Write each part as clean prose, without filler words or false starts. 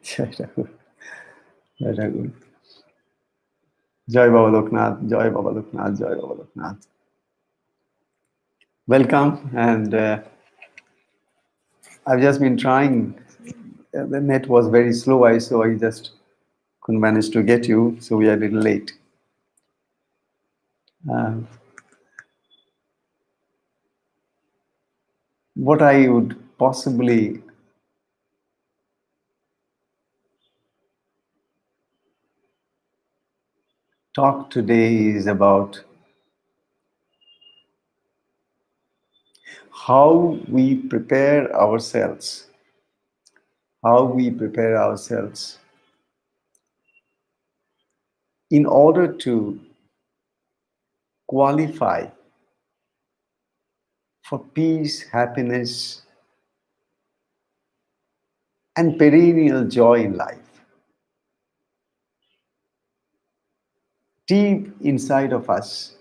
Jai Raghu. Jai Raghu. Jai Baba Loknath. Jai Baba Loknath. Jai Baba Loknath. Welcome, and I've just been trying. The net was very slow, so I just couldn't manage to get you, so we are a little late. What I would possibly talk today is about how we prepare ourselves, in order to qualify for peace, happiness, and perennial joy in life. Deep inside of us,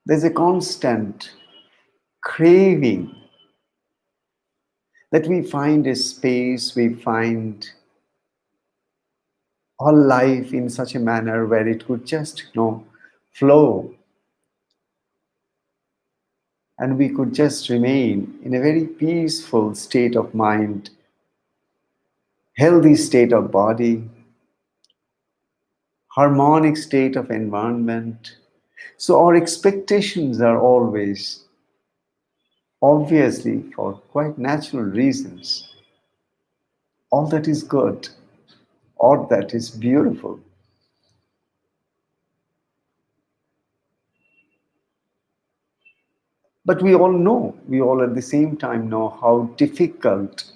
there's a constant craving that we find a space, we find our life in such a manner where it could just, flow, and we could just remain in a very peaceful state of mind, healthy state of body, harmonic state of environment. So our expectations are always, obviously, for quite natural reasons, all that is good, all that is beautiful. But we all at the same time know how difficult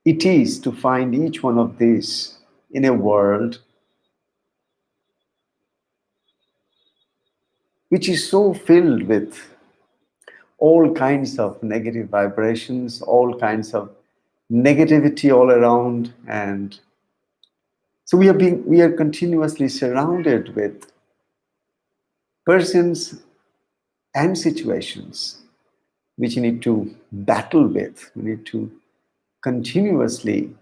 it is to find each one of these in a world which is so filled with all kinds of negative vibrations, all kinds of negativity all around. And so we are continuously surrounded with persons and situations which you need to battle with. We need to continuously,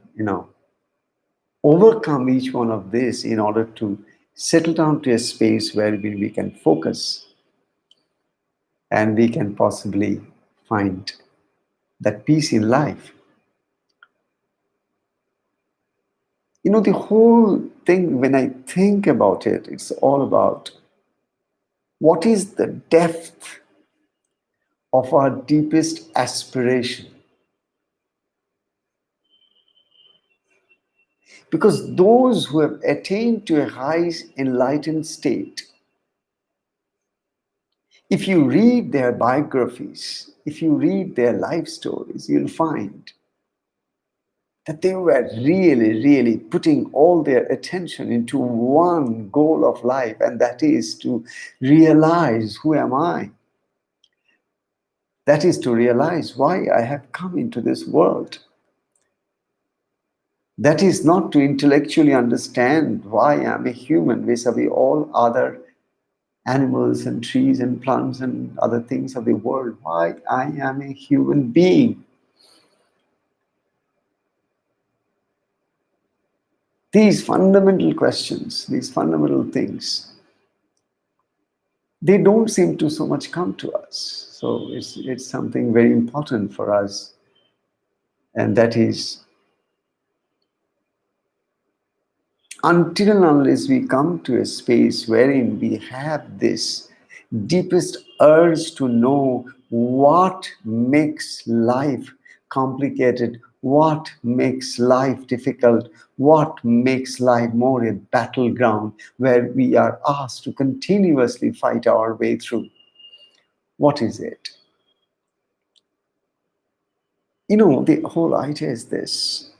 overcome each one of this in order to settle down to a space where we can focus and we can possibly find that peace in life. The whole thing, when I think about it, it's all about what is the depth of our deepest aspiration. Because those who have attained to a high enlightened state, if you read their biographies, if you read their life stories, you'll find that they were really putting all their attention into one goal of life, and that is to realize, who am I? That is to realize why I have come into this world. That is not to intellectually understand why I am a human vis-a-vis all other animals and trees and plants and other things of the world. Why I am a human being. These fundamental questions, these fundamental things, they don't seem to so much come to us. So it's something very important for us, and that is, until and unless we come to a space wherein we have this deepest urge to know what makes life complicated, what makes life difficult, what makes life more a battleground where we are asked to continuously fight our way through. What is it? The whole idea is this.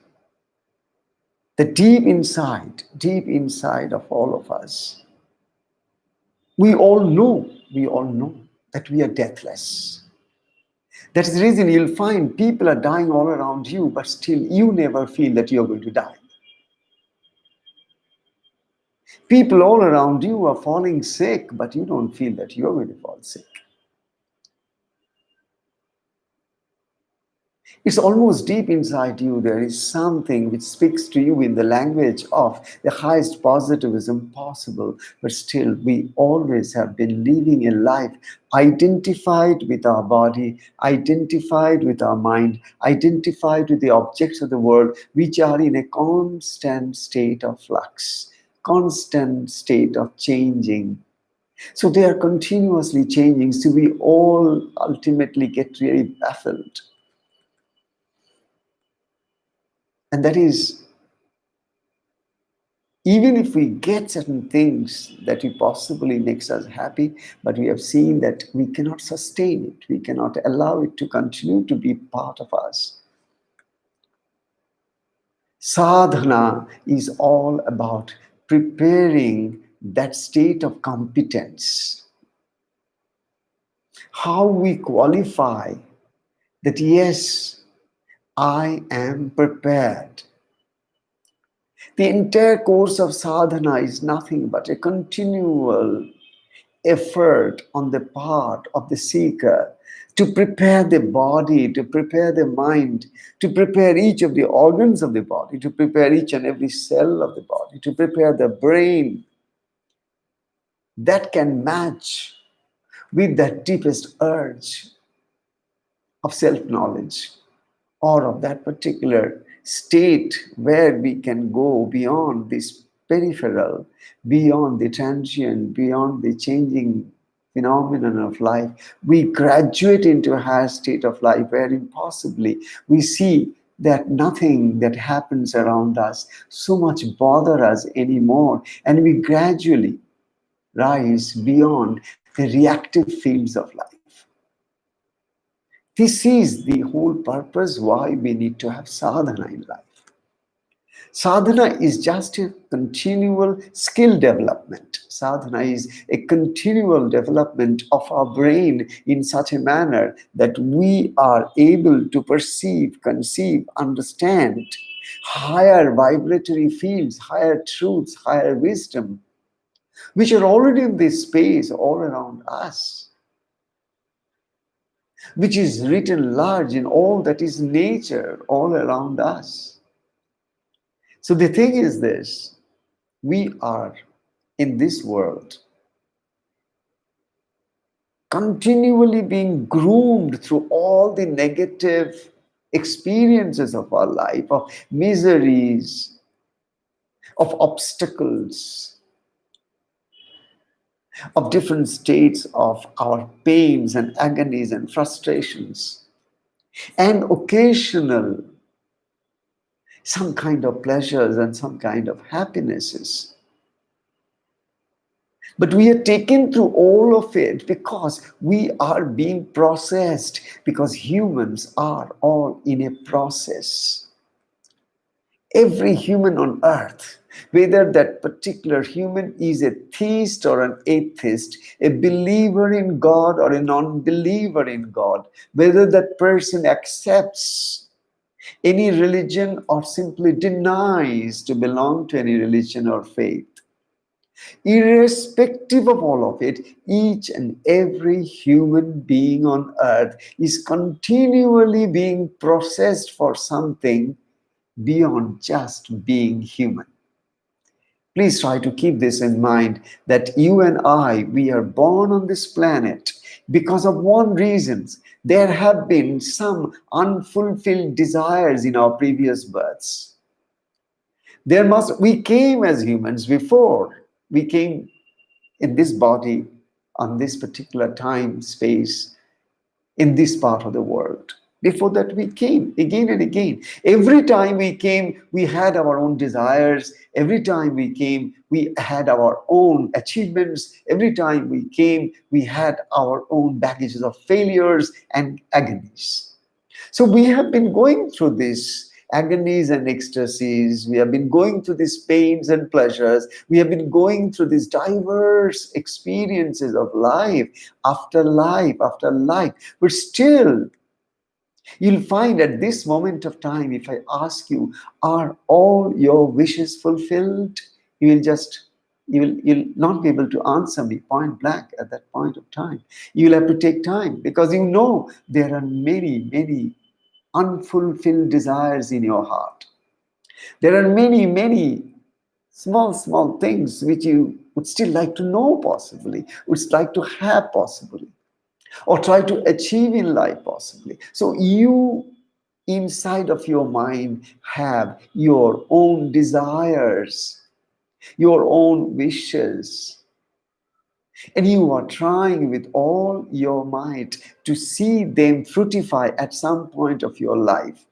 The deep inside of all of us, we all know that we are deathless. That is the reason you'll find people are dying all around you, but still you never feel that you're going to die. People all around you are falling sick, but you don't feel that you're going to fall sick. It's almost deep inside you. There is something which speaks to you in the language of the highest positivism possible. But still, we always have been living a life identified with our body, identified with our mind, identified with the objects of the world, which are in a constant state of flux, constant state of changing. So they are continuously changing. So we all ultimately get really baffled. And that is, even if we get certain things that we possibly makes us happy, but we have seen that we cannot sustain it, we cannot allow it to continue to be part of us. Sadhana is all about preparing that state of competence. How we qualify that, yes, I am prepared. The entire course of sadhana is nothing but a continual effort on the part of the seeker to prepare the body, to prepare the mind, to prepare each of the organs of the body, to prepare each and every cell of the body, to prepare the brain that can match with that deepest urge of self-knowledge, or of that particular state where we can go beyond this peripheral, beyond the transient, beyond the changing phenomenon of life. We graduate into a higher state of life wherein possibly we see that nothing that happens around us so much bother us anymore, and we gradually rise beyond the reactive fields of life. This is the whole purpose why we need to have sadhana in life. Sadhana is just a continual skill development. Sadhana is a continual development of our brain in such a manner that we are able to perceive, conceive, understand higher vibratory fields, higher truths, higher wisdom, which are already in this space all around us, which is written large in all that is nature all around us. So the thing is this, we are in this world continually being groomed through all the negative experiences of our life, of miseries, of obstacles, of different states of our pains and agonies and frustrations, and occasional some kind of pleasures and some kind of happinesses. But we are taken through all of it because we are being processed, because humans are all in a process. Every human on earth, whether that particular human is a theist or an atheist, a believer in God or a non-believer in God, whether that person accepts any religion or simply denies to belong to any religion or faith, irrespective of all of it, each and every human being on earth is continually being processed for something beyond just being human. Please try to keep this in mind, that you and I, we are born on this planet because of one reason. There have been some unfulfilled desires in our previous births. We came as humans before. We came in this body, on this particular time, space, in this part of the world. Before that, we came again and again. Every time we came, we had our own desires. Every time we came, we had our own achievements. Every time we came, we had our own baggages of failures and agonies. So we have been going through this agonies and ecstasies. We have been going through these pains and pleasures. We have been going through these diverse experiences of life after life after life. But still, you'll find at this moment of time, if I ask you, are all your wishes fulfilled? You'll not be able to answer me point blank at that point of time. You'll have to take time, because you know there are many unfulfilled desires in your heart. There are many, many small, small things which you would still like to know possibly, would like to have possibly, or try to achieve in life possibly. So you inside of your mind have your own desires, your own wishes, and you are trying with all your might to see them fructify at some point of your life.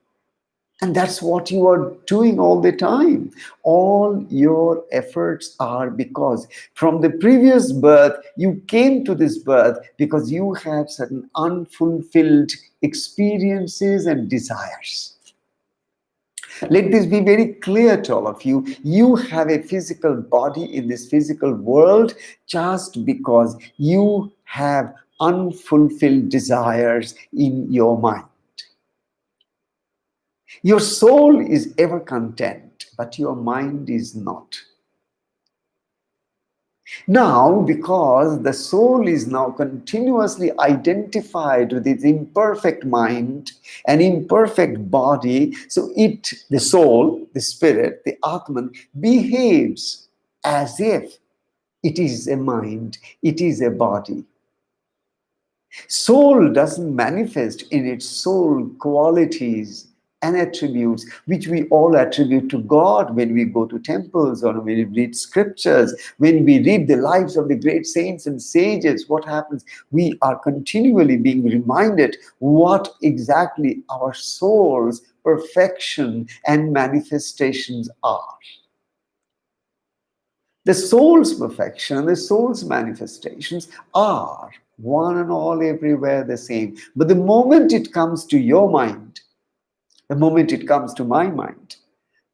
And that's what you are doing all the time. All your efforts are because from the previous birth, you came to this birth because you had certain unfulfilled experiences and desires. Let this be very clear to all of you. You have a physical body in this physical world just because you have unfulfilled desires in your mind. Your soul is ever content, but your mind is not. Now, because the soul is now continuously identified with its imperfect mind and imperfect body, so the soul, the spirit, the Atman, behaves as if it is a mind, it is a body. Soul doesn't manifest in its soul qualities and attributes which we all attribute to God when we go to temples or when we read scriptures, when we read the lives of the great saints and sages. What happens? We are continually being reminded what exactly our soul's perfection and manifestations are. The soul's perfection and the soul's manifestations are one and all everywhere the same. But the moment it comes to your mind, the moment it comes to my mind,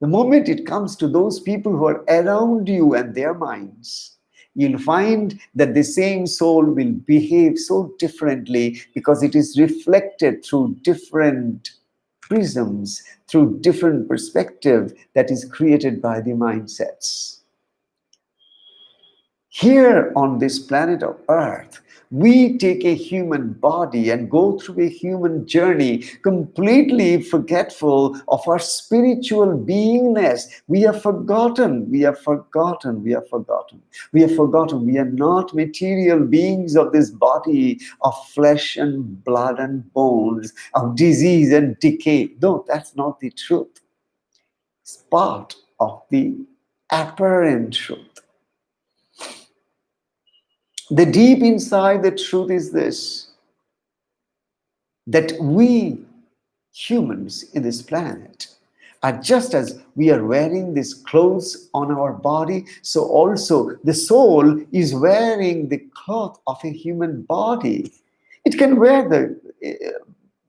the moment it comes to those people who are around you and their minds, you'll find that the same soul will behave so differently because it is reflected through different prisms, through different perspective that is created by the mindsets. Here on this planet of Earth, we take a human body and go through a human journey, completely forgetful of our spiritual beingness. We have forgotten, we have forgotten, we have forgotten. We have forgotten we are not material beings of this body of flesh and blood and bones, of disease and decay. No, that's not the truth. It's part of the apparent truth. The deep inside the truth is this, that we humans in this planet are just as we are wearing these clothes on our body, so also the soul is wearing the cloth of a human body. It can wear the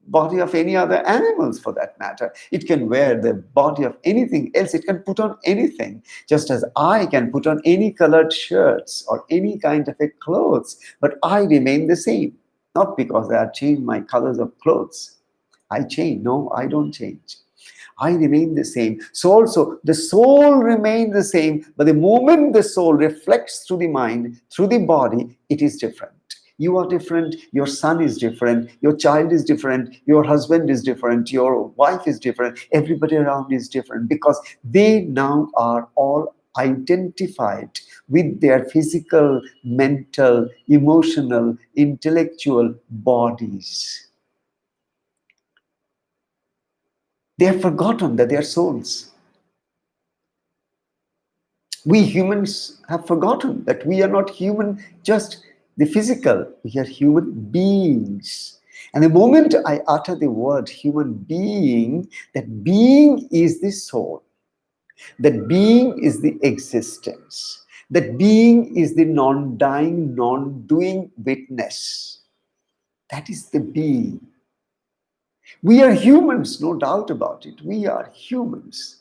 body of any other animals for that matter. It can wear the body of anything else. It can put on anything, just as I can put on any colored shirts or any kind of a clothes, but I remain the same. Not because I have changed my colors of clothes. I change. No, I don't change. I remain the same. So also the soul remains the same, but the moment the soul reflects through the mind, through the body, it is different. You are different, your son is different, your child is different, your husband is different, your wife is different, everybody around is different because they now are all identified with their physical, mental, emotional, intellectual bodies. They have forgotten that they are souls. We humans have forgotten that we are not human, just the physical. We are human beings. And the moment I utter the word human being, that being is the soul. That being is the existence. That being is the non-dying, non-doing witness. That is the being. We are humans, no doubt about it. We are humans.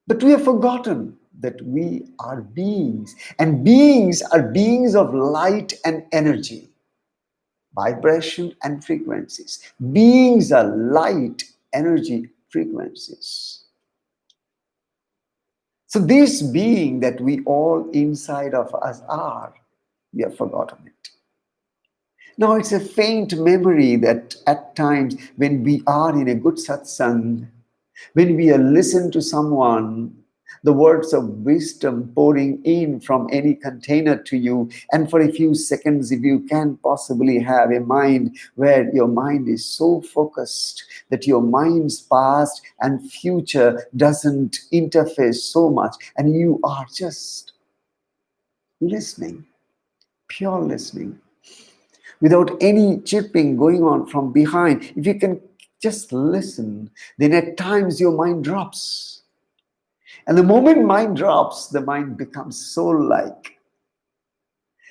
But we have forgotten that we are beings. And beings are beings of light and energy, vibration and frequencies. Beings are light, energy, frequencies. So this being that we all inside of us are, we have forgotten it. Now it's a faint memory that at times when we are in a good satsang, when we are listen to someone, the words of wisdom pouring in from any container to you, and for a few seconds, if you can possibly have a mind where your mind is so focused that your mind's past and future doesn't interface so much, and you are just listening, pure listening, without any chirping going on from behind. If you can just listen, then at times your mind drops. And the moment mind drops, the mind becomes soul-like.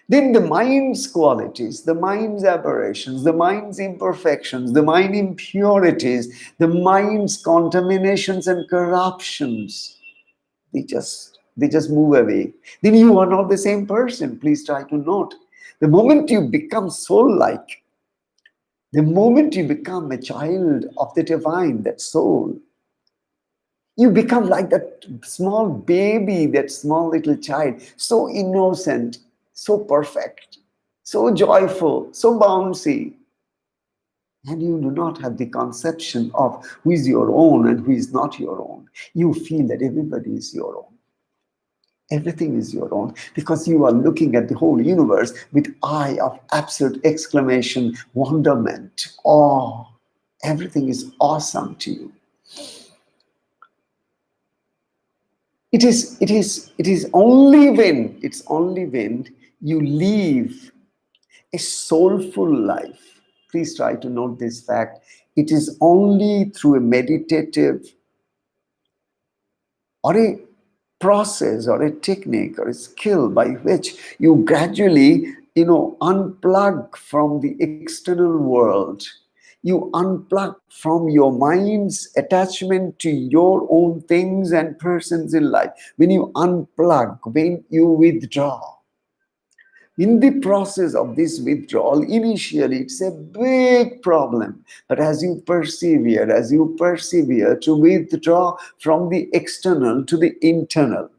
Then the mind's qualities, the mind's aberrations, the mind's imperfections, the mind's impurities, the mind's contaminations and corruptions, they just move away. Then you are not the same person. Please try to note. The moment you become soul-like, the moment you become a child of the divine, that soul, you become like that small baby, that small little child, so innocent, so perfect, so joyful, so bouncy. And you do not have the conception of who is your own and who is not your own. You feel that everybody is your own. Everything is your own because you are looking at the whole universe with eye of absolute exclamation, wonderment, awe. Everything is awesome to you. It's only when you live a soulful life. Please try to note this fact. It is only through a meditative or a process or a technique or a skill by which you gradually, unplug from the external world. You unplug from your mind's attachment to your own things and persons in life. When you unplug, when you withdraw, in the process of this withdrawal, initially it's a big problem. But as you persevere to withdraw from the external to the internal,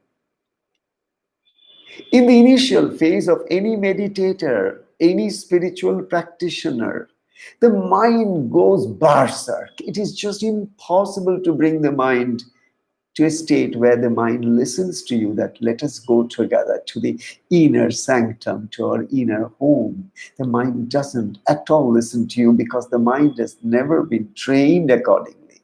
in the initial phase of any meditator, any spiritual practitioner, the mind goes berserk. It is just impossible to bring the mind to a state where the mind listens to you, that let us go together to the inner sanctum, to our inner home. The mind doesn't at all listen to you because the mind has never been trained accordingly.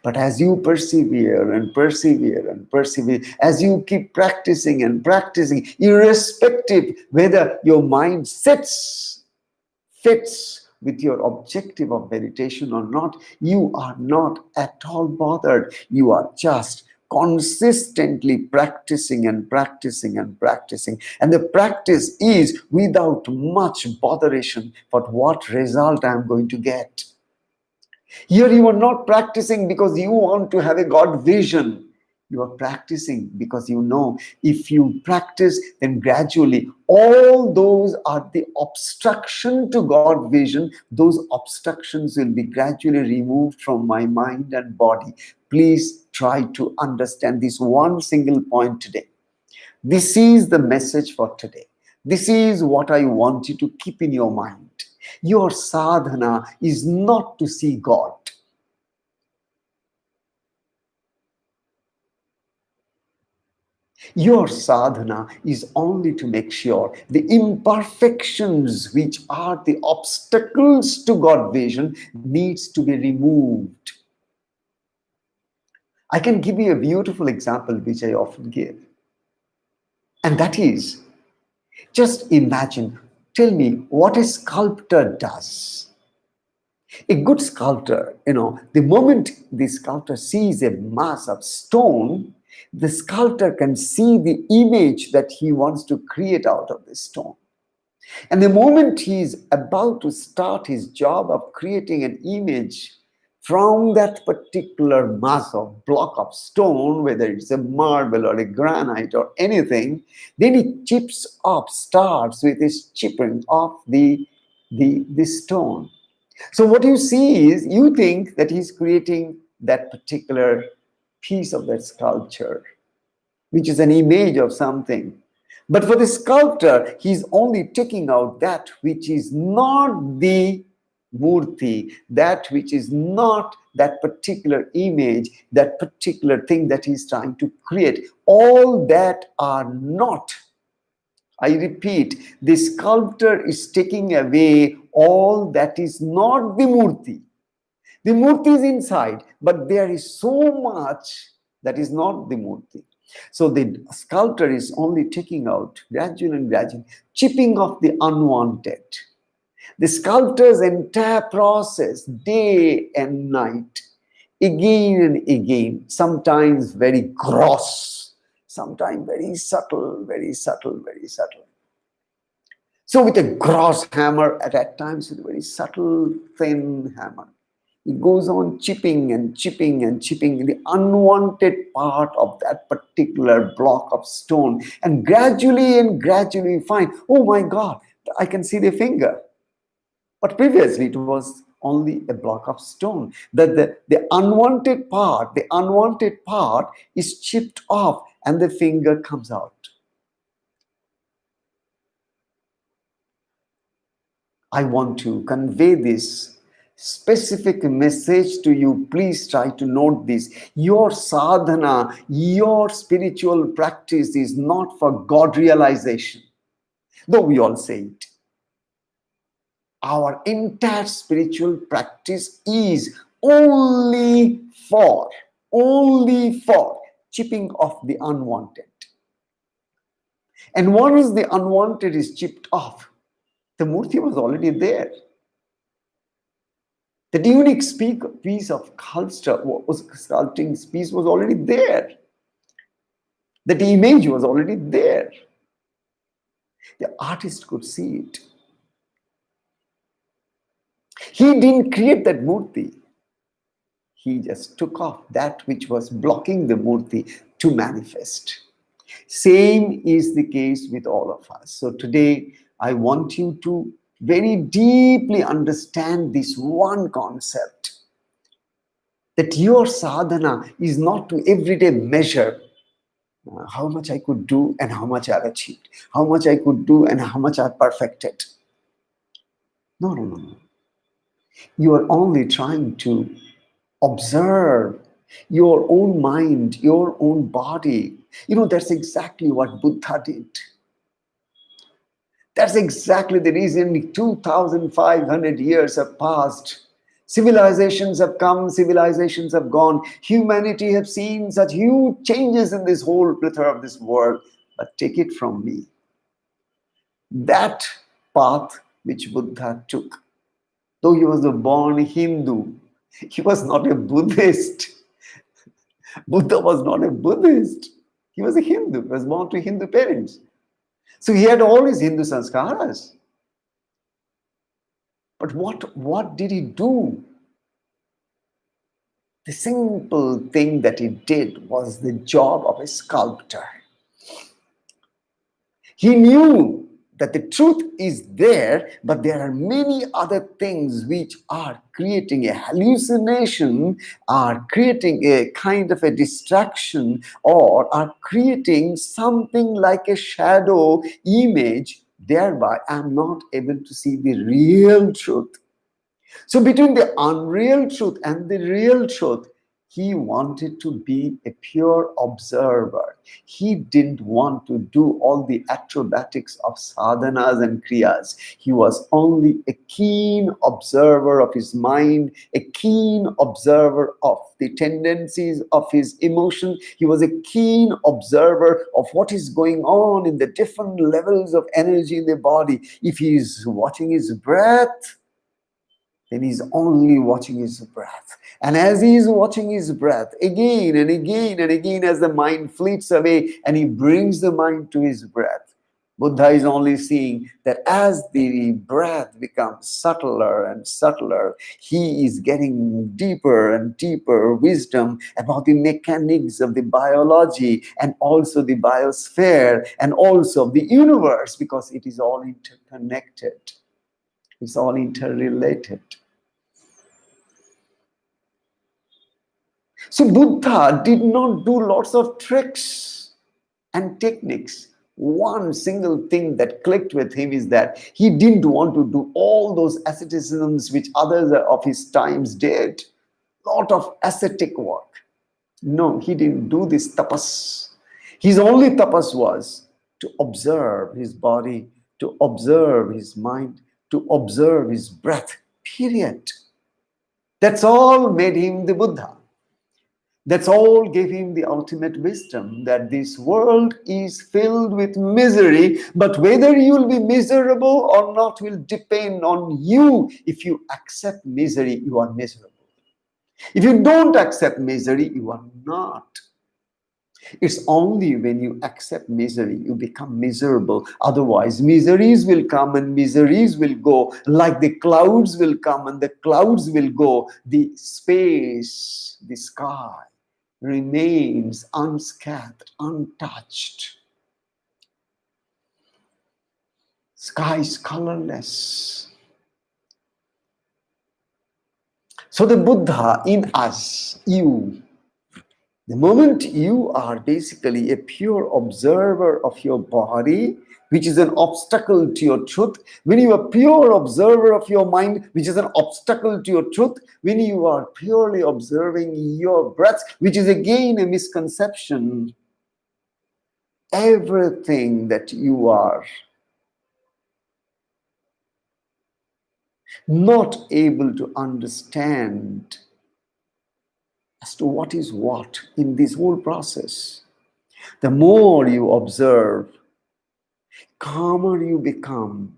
But as you persevere and persevere and persevere, as you keep practicing and practicing, irrespective whether your mind fits with your objective of meditation or not, you are not at all bothered. You are just consistently practicing and practicing and practicing. And the practice is without much botheration for what result I am going to get. Here you are not practicing because you want to have a God vision. You are practicing because you know if you practice, then gradually all those are the obstruction to God vision. Those obstructions will be gradually removed from my mind and body. Please try to understand this one single point today. This is the message for today. This is what I want you to keep in your mind. Your sadhana is not to see God. Your sadhana is only to make sure the imperfections which are the obstacles to God vision needs to be removed. I can give you a beautiful example which I often give. And that is, just imagine, tell me what a sculptor does. A good sculptor, the moment the sculptor sees a mass of stone, the sculptor can see the image that he wants to create out of the stone. And the moment he's about to start his job of creating an image from that particular mass of block of stone, whether it's a marble or a granite or anything, then he starts with his chipping off the stone. So what you see is, you think that he's creating that particular piece of that sculpture, which is an image of something. But for the sculptor, he's only taking out that which is not the murti, that which is not that particular image, that particular thing that he's trying to create. All that are not. I repeat, the sculptor is taking away all that is not the murti. The murti is inside, but there is so much that is not the murti. So the sculptor is only taking out gradually and gradually, chipping off the unwanted. The sculptor's entire process, day and night, again and again, sometimes very gross, sometimes very subtle, very subtle, very subtle. So with a gross hammer, at times with a very subtle, thin hammer, he goes on chipping and chipping and chipping the unwanted part of that particular block of stone. And gradually you find, oh my God, I can see the finger. But previously it was only a block of stone. That the unwanted part is chipped off and the finger comes out. I want to convey this specific message to you. Please try to note this. Your sadhana, your spiritual practice is not for God realization, though we all say it. Our entire spiritual practice is only for chipping off the unwanted. And once the unwanted is chipped off, the murti was already there. That unique piece of sculpting piece was already there. That image was already there. The artist could see it. He didn't create that murti. He just took off that which was blocking the murti to manifest. Same is the case with all of us. So today, I want you to very deeply understand this one concept, that your sadhana is not to everyday measure how much I could do and how much I've achieved, how much I could do and how much I've perfected. No. You are only trying to observe your own mind, your own body. That's exactly what Buddha did. That's exactly the reason 2,500 years have passed. Civilizations have come, civilizations have gone. Humanity have seen such huge changes in this whole plethora of this world. But take it from me, that path which Buddha took, though he was a born Hindu, he was not a Buddhist. Buddha was not a Buddhist. He was a Hindu. He was born to Hindu parents. So he had all his Hindu sanskaras. But what did he do? The simple thing that he did was the job of a sculptor. He knew that the truth is there, but there are many other things which are creating a hallucination, are creating a kind of a distraction, or are creating something like a shadow image. Thereby, I'm not able to see the real truth. So between the unreal truth and the real truth, he wanted to be a pure observer. He didn't want to do all the acrobatics of sadhanas and kriyas. He was only a keen observer of his mind, a keen observer of the tendencies of his emotion. He was a keen observer of what is going on in the different levels of energy in the body. If he is watching his breath, then he's only watching his breath. And as he is watching his breath, again and again and again, as the mind fleets away and he brings the mind to his breath, Buddha is only seeing that as the breath becomes subtler and subtler, he is getting deeper and deeper wisdom about the mechanics of the biology and also the biosphere and also the universe, because it is all interconnected. It's all interrelated. So Buddha did not do lots of tricks and techniques. One single thing that clicked with him is that he didn't want to do all those asceticisms which others of his times did. Lot of ascetic work. No, he didn't do this tapas. His only tapas was to observe his body, to observe his mind, to observe his breath. Period. That's all made him the Buddha. That's all gave him the ultimate wisdom, that this world is filled with misery, but whether you'll be miserable or not will depend on you. If you accept misery, you are miserable. If you don't accept misery, you are not. It's only when you accept misery, you become miserable. Otherwise, miseries will come and miseries will go, like the clouds will come and the clouds will go. The space, the sky remains unscathed, untouched. Sky is colorless. So the Buddha in us, you, the moment you are basically a pure observer of your body, which is an obstacle to your truth, when you are pure observer of your mind, which is an obstacle to your truth, when you are purely observing your breath, which is again a misconception, everything that you are not able to understand as to what is what in this whole process, the more you observe, calmer you become.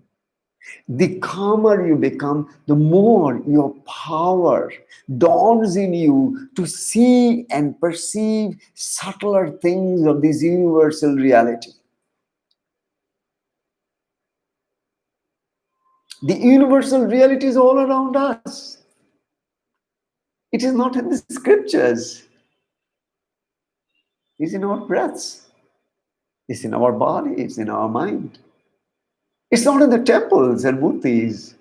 The calmer you become, the more your power dawns in you to see and perceive subtler things of this universal reality. The universal reality is all around us. It is not in the scriptures. It's in our breaths. It's in our body. It's in our mind. It's not in the temples and murtis.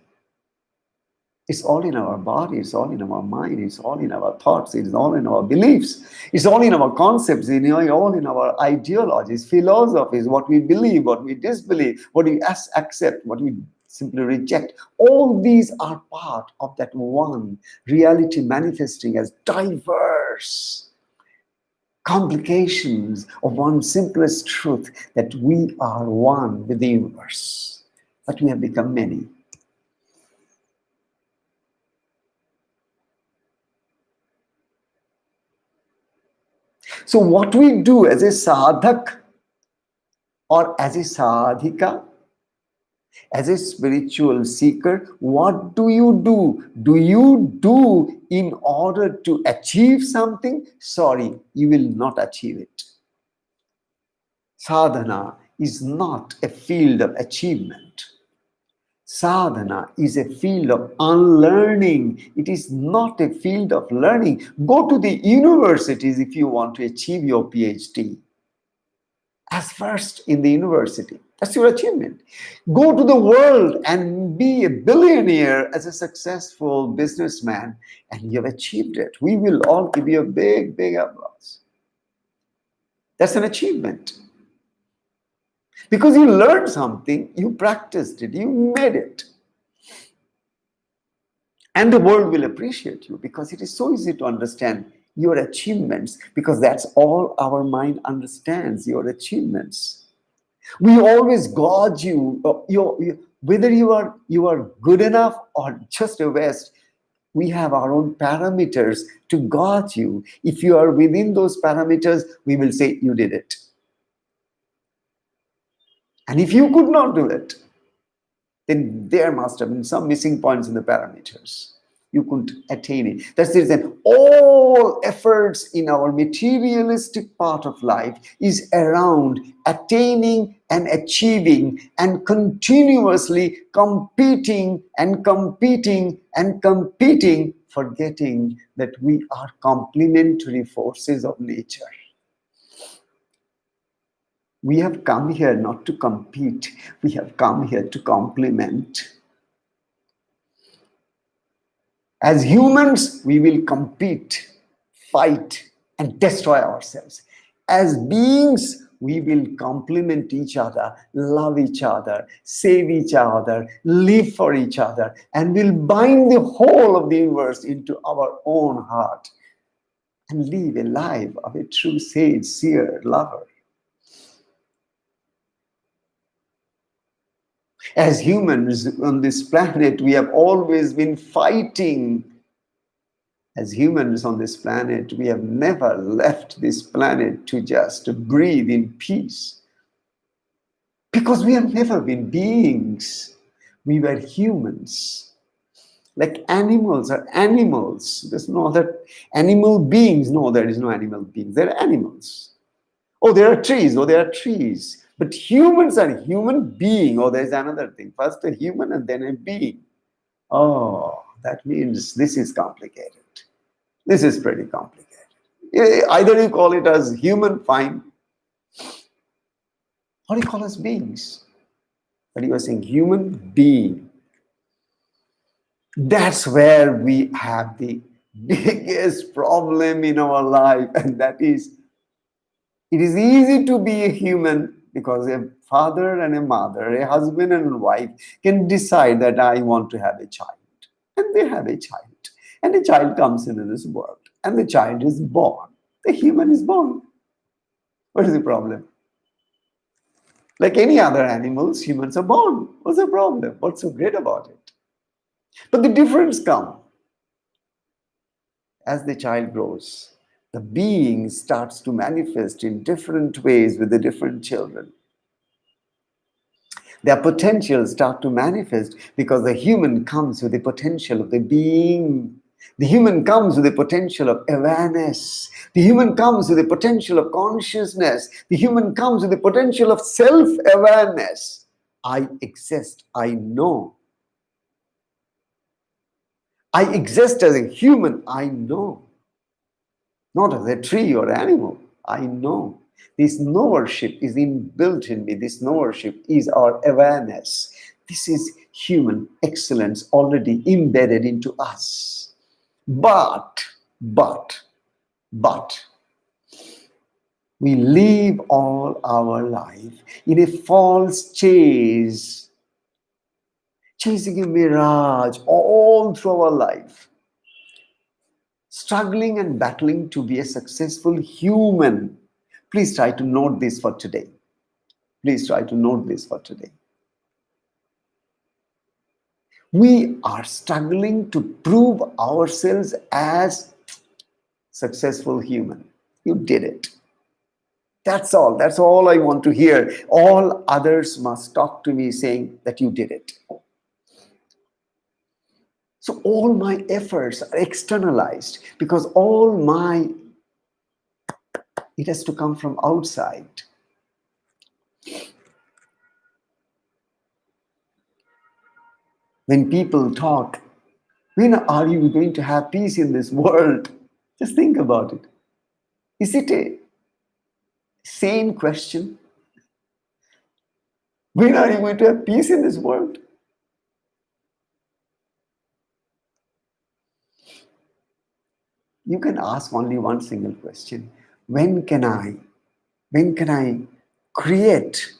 It's all in our body, it's all in our mind, it's all in our thoughts, it's all in our beliefs, it's all in our concepts, all in our ideologies, philosophies, what we believe, what we disbelieve, what we accept, what we simply reject. All these are part of that one reality manifesting as diverse complications of one simplest truth, that we are one with the universe, but we have become many. So what we do as a sadhak or as a sadhika, as a spiritual seeker, what do you do? Do you do in order to achieve something? Sorry, you will not achieve it. Sadhana is not a field of achievement. Sadhana is a field of unlearning. It is not a field of learning. Go to the universities if you want to achieve your PhD. As first in the university. That's your achievement. Go to the world and be a billionaire as a successful businessman, and you have achieved it. We will all give you a big, big applause. That's an achievement. Because you learned something, you practiced it, you made it. And the world will appreciate you because it is so easy to understand your achievements, because that's all our mind understands, your achievements. We always gauge you, whether you are good enough or just a waste. We have our own parameters to gauge you. If you are within those parameters, we will say you did it. And if you could not do it, then there must have been some missing points in the parameters. You couldn't attain it. That's the reason all efforts in our materialistic part of life is around attaining and achieving and continuously competing and competing and competing, forgetting that we are complementary forces of nature. We have come here not to compete. We have come here to complement. As humans, we will compete, fight, and destroy ourselves. As beings, we will complement each other, love each other, save each other, live for each other, and will bind the whole of the universe into our own heart and live a life of a true sage, seer, lover. As humans on this planet, we have always been fighting. As humans on this planet, we have never left this planet to just breathe in peace. Because we have never been beings. We were humans. Like animals are animals. There's no other animal beings. No, there is no animal beings. They're animals. Oh, there are trees. Oh, there are trees. But humans are human being. Oh, there's another thing. First a human and then a being. Oh, that means this is complicated. This is pretty complicated. Either you call it as human, fine, or you call us beings. But you are saying human being. That's where we have the biggest problem in our life, and that is, it is easy to be a human because a father and a mother, a husband and a wife can decide that I want to have a child. And they have a child. And a child comes into this world. And the child is born. The human is born. What is the problem? Like any other animals, humans are born. What's the problem? What's so great about it? But the difference comes as the child grows. The being starts to manifest in different ways with the different children. Their potentials start to manifest because the human comes with the potential of the being. The human comes with the potential of awareness. The human comes with the potential of consciousness. The human comes with the potential of self-awareness. I exist. I know. I exist as a human. I know. Not as a tree or animal. I know. This knowership is inbuilt in me. This knowership is our awareness. This is human excellence already embedded into us. But, we live all our life in a false chase, chasing a mirage all through our life, struggling and battling to be a successful human. Please try to note this for today. Please try to note this for today. We are struggling to prove ourselves as successful human. You did it. That's all. That's all I want to hear. All others must talk to me saying that you did it. So all my efforts are externalized because it has to come from outside. When people talk, when are you going to have peace in this world? Just think about it. Is it a sane question? When are you going to have peace in this world? You can ask only one single question. When can I create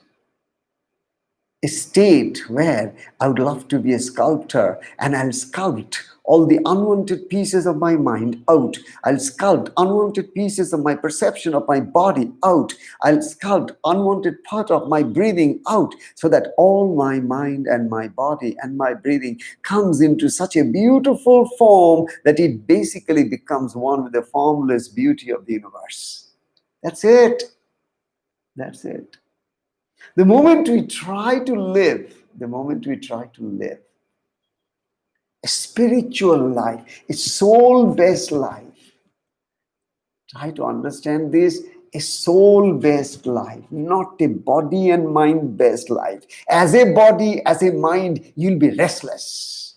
a state where I would love to be a sculptor and I'll sculpt all the unwanted pieces of my mind out. I'll sculpt unwanted pieces of my perception of my body out. I'll sculpt unwanted part of my breathing out so that all my mind and my body and my breathing comes into such a beautiful form that it basically becomes one with the formless beauty of the universe. That's it. That's it. The moment we try to live a spiritual life, a soul-based life, try to understand this, a soul-based life, not a body and mind-based life. As a body, as a mind, you'll be restless.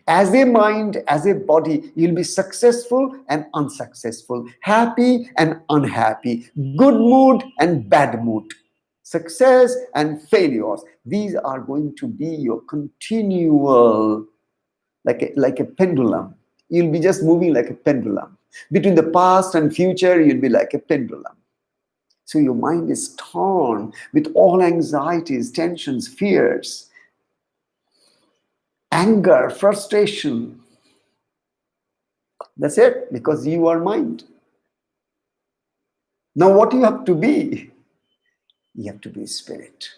As a mind, as a body, you'll be successful and unsuccessful, happy and unhappy, good mood and bad mood. Success and failures, these are going to be your continual, like a pendulum. You'll be just moving like a pendulum. Between the past and future, you'll be like a pendulum. So your mind is torn with all anxieties, tensions, fears, anger, frustration. That's it, because you are mind. Now, what you have to be? You have to be spirit.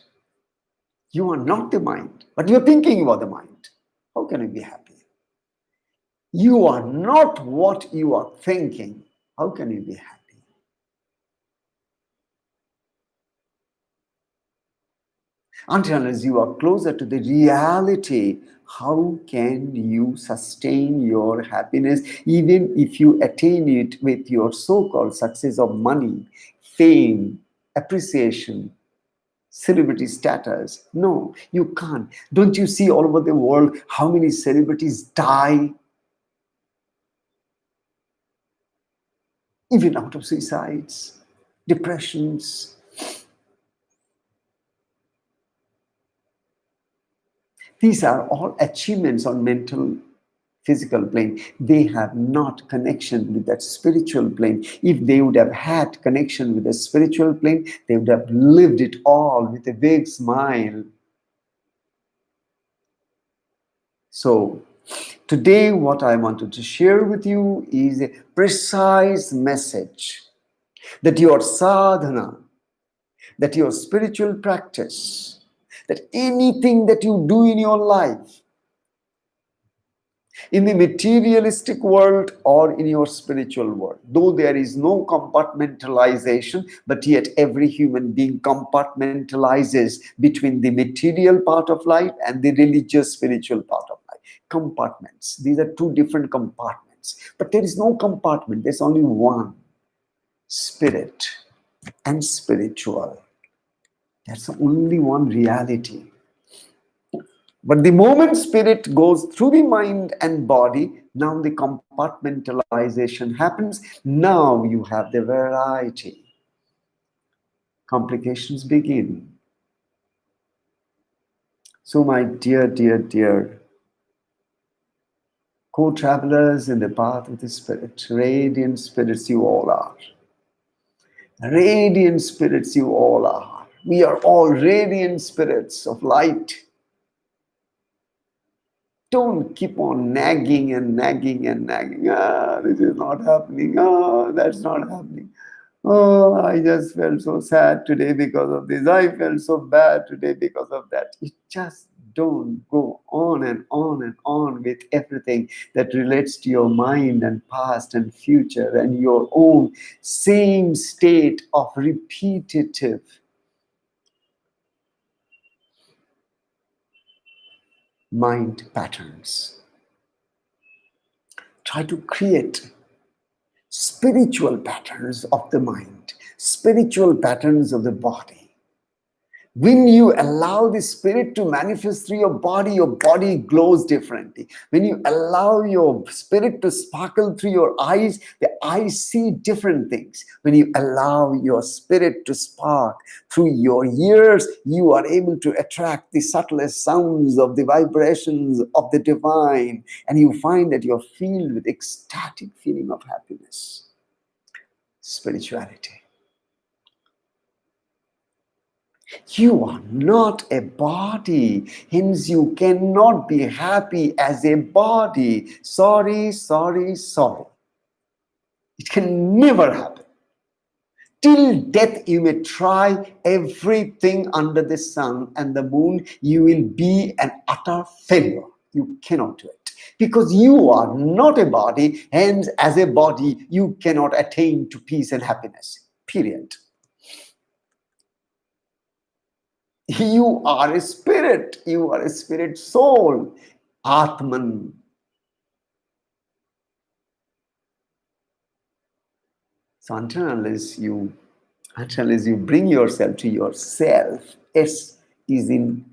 You are not the mind, but you're thinking about the mind. How can you be happy? You are not what you are thinking. How can you be happy? Until unless you are closer to the reality, how can you sustain your happiness even if you attain it with your so-called success of money, fame, appreciation, celebrity status? No, you can't. Don't you see all over the world how many celebrities die even out of suicides, depressions? These are all achievements on mental, physical plane. They have not connection with that spiritual plane. If they would have had connection with the spiritual plane, they would have lived it all with a big smile. So today what I wanted to share with you is a precise message that your sadhana, that your spiritual practice, that anything that you do in your life, in the materialistic world or in your spiritual world, though there is no compartmentalization, but yet every human being compartmentalizes between the material part of life and the religious spiritual part of life. Compartments. These are two different compartments. But there is no compartment. There's only one: spirit and spiritual. That's the only one reality. But the moment spirit goes through the mind and body, now the compartmentalization happens. Now you have the variety. Complications begin. So my dear, dear, dear co-travelers in the path of the spirit, radiant spirits you all are. Radiant spirits you all are. We are all radiant spirits of light. Don't keep on nagging and nagging and nagging. This is not happening. That's not happening. Oh, I just felt so sad today because of this. I felt so bad today because of that. You just don't go on and on and on with everything that relates to your mind and past and future and your own same state of repetitive mind patterns. Try to create spiritual patterns of the mind, spiritual patterns of the body. When you allow the spirit to manifest through your body glows differently. When you allow your spirit to sparkle through your eyes, the eyes see different things. When you allow your spirit to spark through your ears, you are able to attract the subtlest sounds of the vibrations of the divine, and you find that you're filled with ecstatic feeling of happiness. Spirituality. You are not a body, hence you cannot be happy as a body. Sorry, sorry, sorry. It can never happen. Till death you may try everything under the sun and the moon, you will be an utter failure. You cannot do it. Because you are not a body, hence as a body you cannot attain to peace and happiness. Period. You are a spirit. You are a spirit soul. Atman. So until unless you bring yourself to yourself, S is in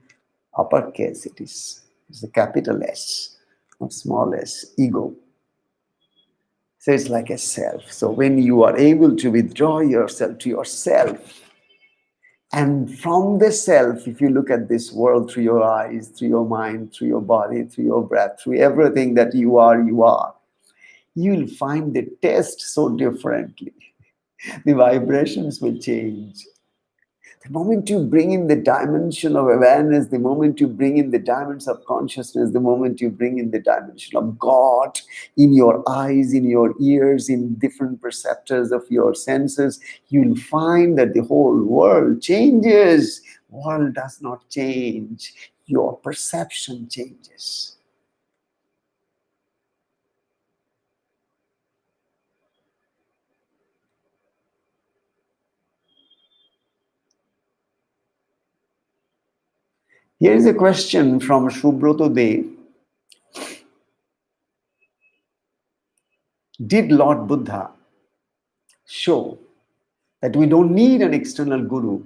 uppercase. It's a capital S, not small s, ego. So it's like a self. So when you are able to withdraw yourself to yourself, and from the self, if you look at this world through your eyes, through your mind, through your body, through your breath, through everything that you are, you'll find the taste so differently. The vibrations will change. The moment you bring in the dimension of awareness, the moment you bring in the dimensions of consciousness, the moment you bring in the dimension of God in your eyes, in your ears, in different perceptors of your senses, you'll find that the whole world changes. World does not change. Your perception changes. Here is a question from Shubroto De. Did Lord Buddha show that we don't need an external guru,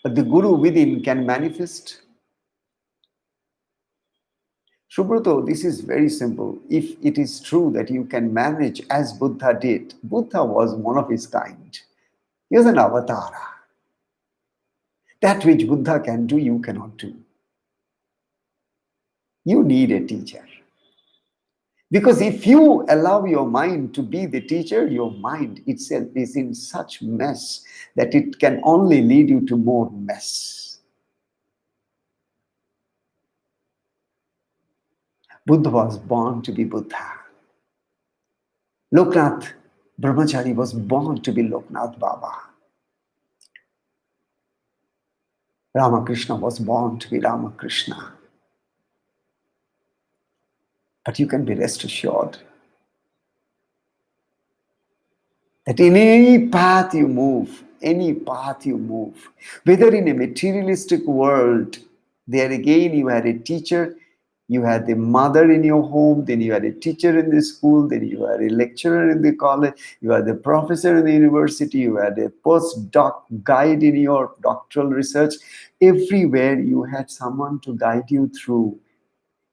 but the guru within can manifest? Shubroto, this is very simple. If it is true that you can manage as Buddha did, Buddha was one of his kind. He was an avatar. That which Buddha can do, you cannot do. You need a teacher. Because if you allow your mind to be the teacher, your mind itself is in such mess that it can only lead you to more mess. Buddha was born to be Buddha. Loknath Brahmachari was born to be Loknath Baba. Ramakrishna was born to be Ramakrishna. But you can be rest assured that in any path you move, whether in a materialistic world, there again you had a teacher, you had a mother in your home, then you had a teacher in the school, then you had a lecturer in the college, you had a professor in the university, you had a postdoc guide in your doctoral research. Everywhere you had someone to guide you through.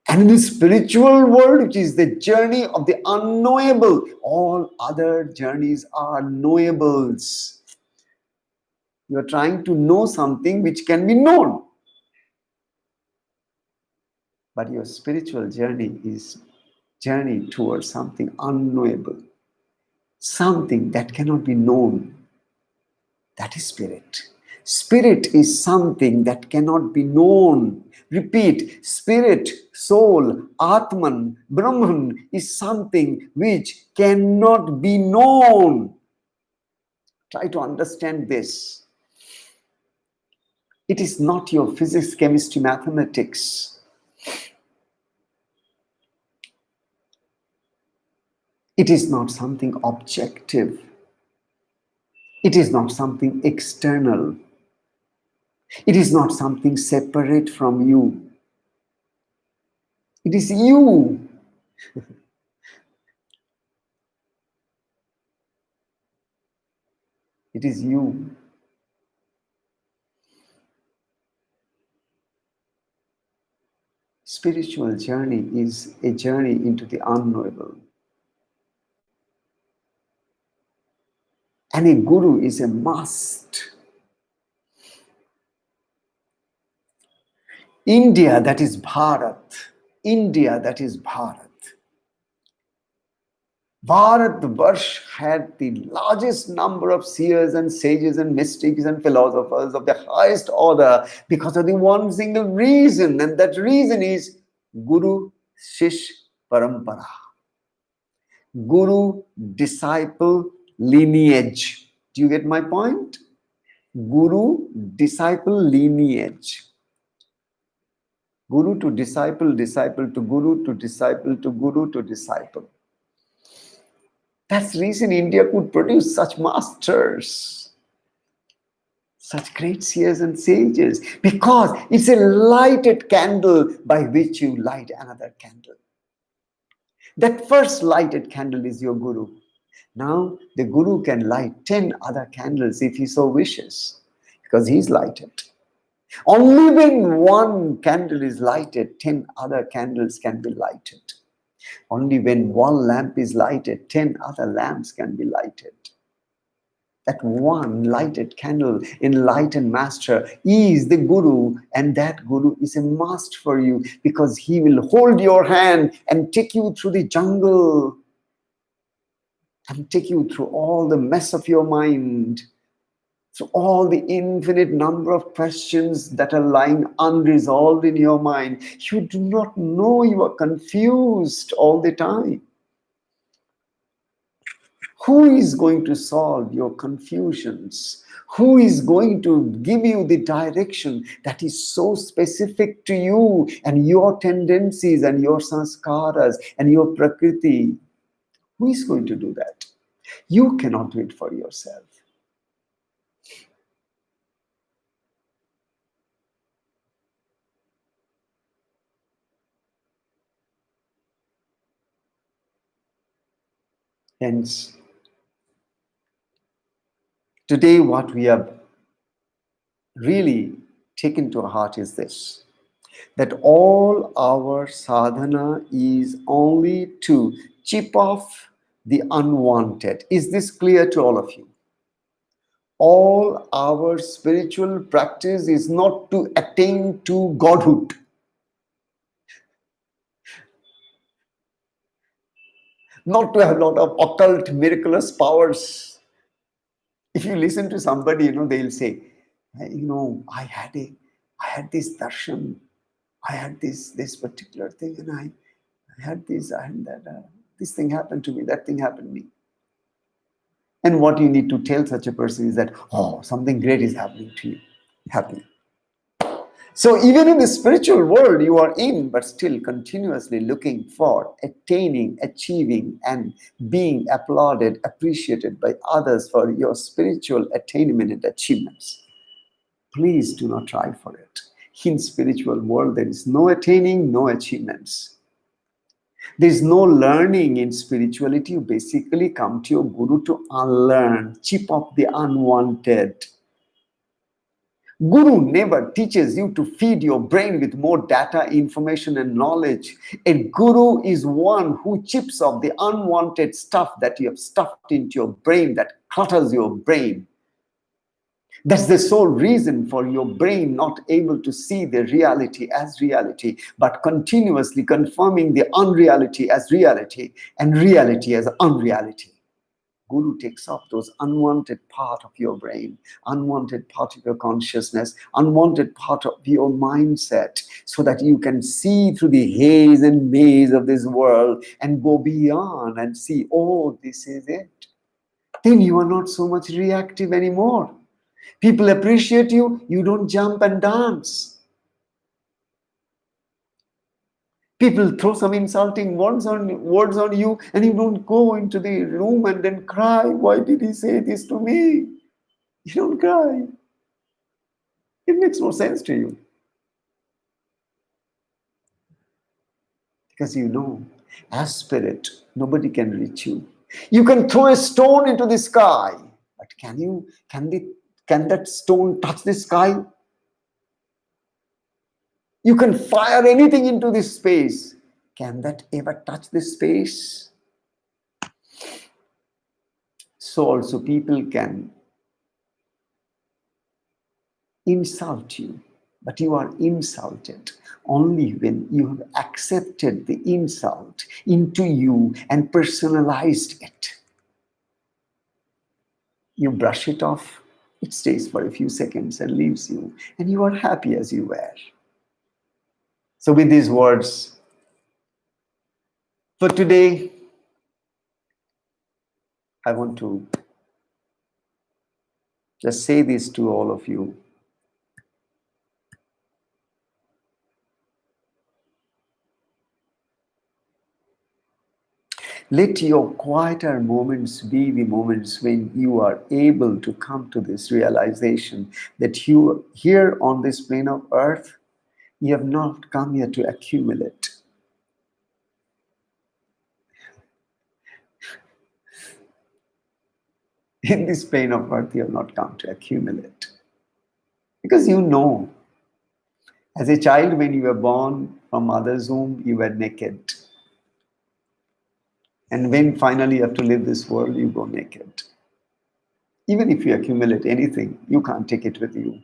And in the spiritual world, which is the journey of the unknowable, all other journeys are knowables. You are trying to know something which can be known. But your spiritual journey is journey towards something unknowable, something that cannot be known. That is spirit. Spirit is something that cannot be known. Repeat, spirit, soul, Atman, Brahman is something which cannot be known. Try to understand this. It is not your physics, chemistry, mathematics. It is not something objective. It is not something external. It is not something separate from you. It is you. It is you. Spiritual journey is a journey into the unknowable. And a guru is a must. India, that is Bharat. India, that is Bharat. Bharatvarsh had the largest number of seers and sages and mystics and philosophers of the highest order because of the one single reason, and that reason is Guru Shish Parampara. Guru disciple lineage. Do you get my point? Guru disciple lineage. Guru to disciple, disciple to guru, to disciple to guru, to disciple. That's the reason India could produce such masters, such great seers and sages, because it's a lighted candle by which you light another candle. That first lighted candle is your guru. Now the guru can light 10 other candles if he so wishes, because he's lighted. Only when one candle is lighted, 10 other candles can be lighted. Only when one lamp is lighted, 10 other lamps can be lighted. That one lighted candle, enlightened master, is the guru, and that guru is a must for you, because he will hold your hand and take you through the jungle. and take you through all the mess of your mind, through all the infinite number of questions that are lying unresolved in your mind. You do not know, you are confused all the time. Who is going to solve your confusions? Who is going to give you the direction that is so specific to you and your tendencies and your sanskaras and your prakriti? Who is going to do that? You cannot do it for yourself. Hence, today what we have really taken to heart is this, that all our sadhana is only to chip off the unwanted. Is this clear to all of you? All our spiritual practice is not to attain to godhood, not to have a lot of occult miraculous powers. If you listen to somebody, they'll say, I had this darshan, I had this particular thing, and I had this, I had that, this thing happened to me, that thing happened to me. And what you need to tell such a person is that, oh, something great is happening to you. Happy. So even in the spiritual world you are in, but still continuously looking for attaining, achieving, and being applauded, appreciated by others for your spiritual attainment and achievements. Please do not try for it. In spiritual world, there is no attaining, no achievements. There is no learning in spirituality. You basically come to your guru to unlearn, chip off the unwanted. Guru never teaches you to feed your brain with more data, information, and knowledge. A guru is one who chips off the unwanted stuff that you have stuffed into your brain, that clutters your brain. That's the sole reason for your brain not able to see the reality as reality, but continuously confirming the unreality as reality and reality as unreality. Guru takes off those unwanted part of your brain, unwanted part of your consciousness, unwanted part of your mindset, so that you can see through the haze and maze of this world and go beyond and see, oh, this is it. Then you are not so much reactive anymore. People appreciate you, you don't jump and dance. People throw some insulting words on you, and you don't go into the room and then cry. Why did he say this to me? You don't cry. It makes no sense to you. Because you know, as spirit, nobody can reach you. You can throw a stone into the sky, but can that stone touch the sky? You can fire anything into this space. Can that ever touch this space? So also people can insult you, but you are insulted only when you have accepted the insult into you and personalized it. You brush it off, it stays for a few seconds and leaves you, and you are happy as you were. So with these words, for today, I want to just say this to all of you. Let your quieter moments be the moments when you are able to come to this realization that you, here on this plane of earth, you have not come here to accumulate. In this plane of earth, you have not come to accumulate. Because you know, as a child, when you were born from mother's womb, you were naked. And when finally you have to leave this world, you go naked. Even if you accumulate anything, you can't take it with you.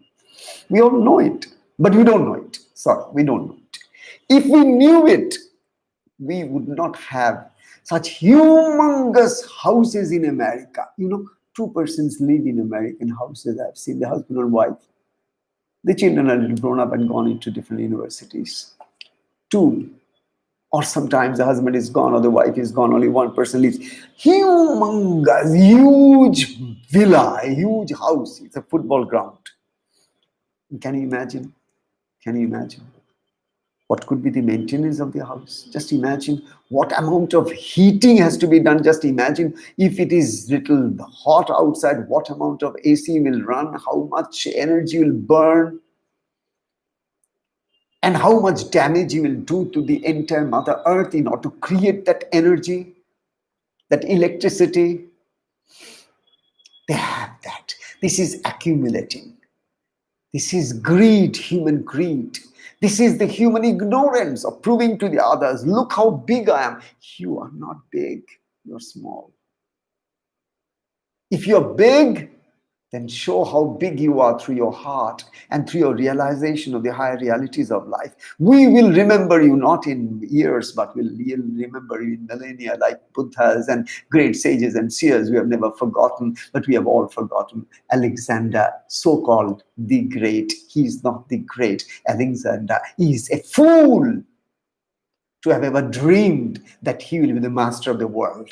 We all know it, but we don't know it. Sorry, we don't know it. If we knew it, we would not have Such humongous houses in America. Two persons live in American houses. I've seen the husband and wife. The children are little grown up and gone into different universities. Two, or sometimes the husband is gone or the wife is gone, only one person lives. Humongous, huge villa, a huge house. It's a football ground. Can you imagine? Can you imagine? What could be the maintenance of the house? Just imagine what amount of heating has to be done. Just imagine if it is little hot outside, what amount of AC will run, how much energy will burn, and how much damage you will do to the entire Mother Earth in order to create that energy, that electricity. They have that. This is accumulating. This is greed, human greed. This is the human ignorance of proving to the others, look how big I am. You are not big, you're small. If you're big, then show how big you are through your heart and through your realization of the higher realities of life. We will remember you not in years, but we'll remember you in millennia, like Buddhas and great sages and seers. We have never forgotten, but we have all forgotten. Alexander, so-called the great, he's not the great. Alexander is a fool to have ever dreamed that he will be the master of the world.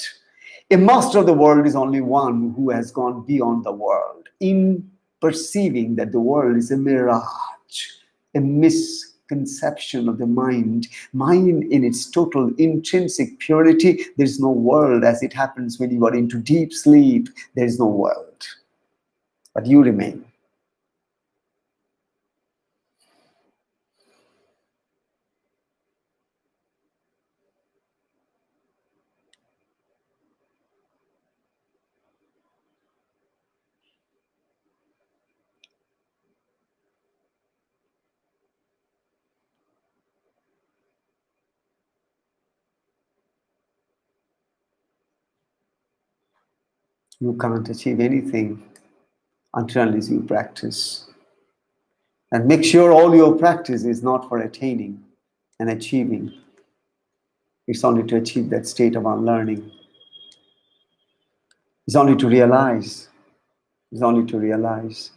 A master of the world is only one who has gone beyond the world in perceiving that the world is a mirage, a misconception of the mind. Mind in its total intrinsic purity. There is no world as it happens when you are into deep sleep. There is no world. But you remain. You can't achieve anything until unless you practice. And make sure all your practice is not for attaining and achieving. It's only to achieve that state of unlearning. It's only to realize. It's only to realize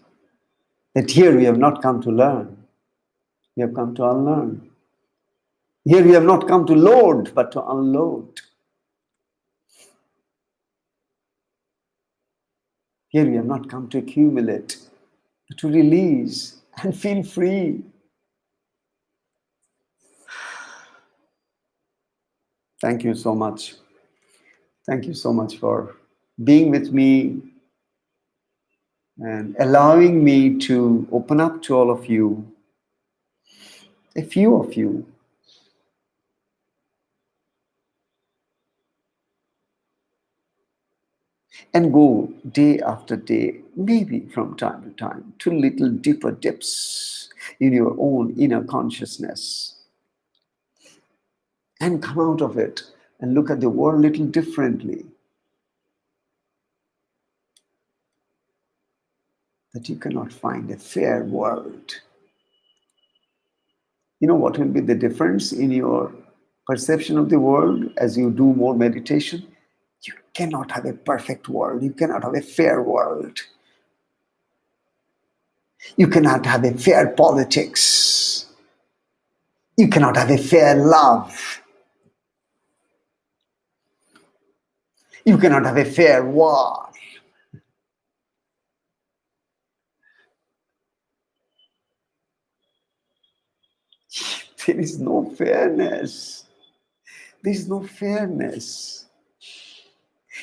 that here we have not come to learn. We have come to unlearn. Here we have not come to load, but to unload. Here we have not come to accumulate, but to release and feel free. Thank you so much. Thank you so much for being with me and allowing me to open up to all of you, a few of you. And go day after day, maybe from time to time, to little deeper depths in your own inner consciousness. And come out of it and look at the world a little differently. That you cannot find a fair world. You know what will be the difference in your perception of the world as you do more meditation? You cannot have a perfect world. You cannot have a fair world. You cannot have a fair politics. You cannot have a fair love. You cannot have a fair war. There is no fairness. There is no fairness.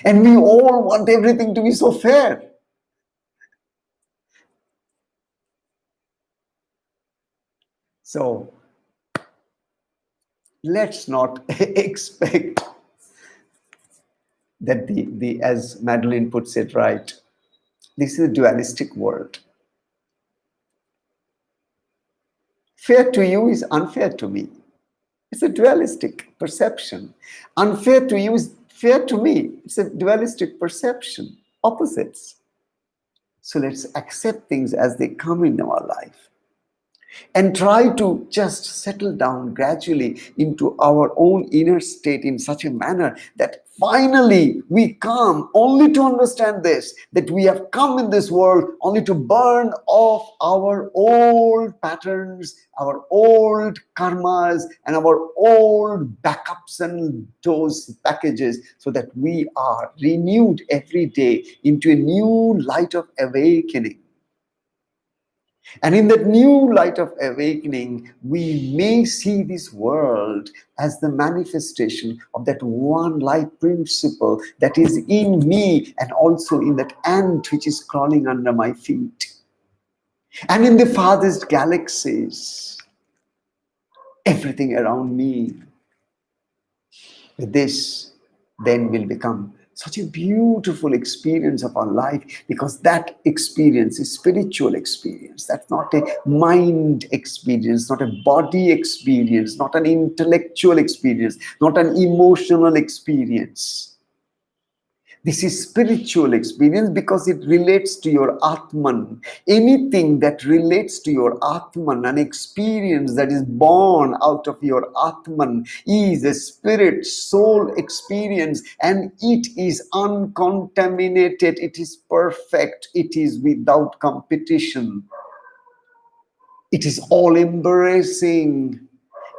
And we all want everything to be so fair. So, let's not expect that as Madeline puts it right, this is a dualistic world. Fair to you is unfair to me. It's a dualistic perception. Unfair to you is fair to me. It's a dualistic perception. Opposites. So let's accept things as they come in our life. and try to just settle down gradually into our own inner state in such a manner that finally we come only to understand this, that we have come in this world only to burn off our old patterns, our old karmas, and our old backups and those packages, so that we are renewed every day into a new light of awakening. And in that new light of awakening, we may see this world as the manifestation of that one life principle that is in me and also in that ant which is crawling under my feet. And in the farthest galaxies, everything around me. This then will become such a beautiful experience of our life, because that experience is spiritual experience. That's not a mind experience, not a body experience, not an intellectual experience, not an emotional experience. This is spiritual experience because it relates to your Atman. Anything that relates to your Atman, an experience that is born out of your Atman, is a spirit, soul experience, and it is uncontaminated, it is perfect, it is without competition. It is all embracing,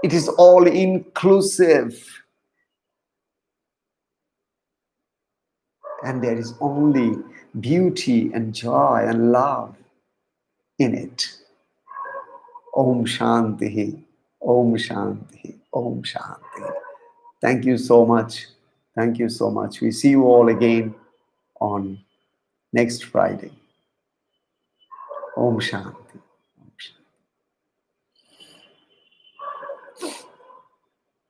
it is all inclusive. And there is only beauty and joy and love in it. Om Shanti, Om Shanti, Om Shanti. Thank you so much. Thank you so much. We see you all again on next Friday. Om Shanti.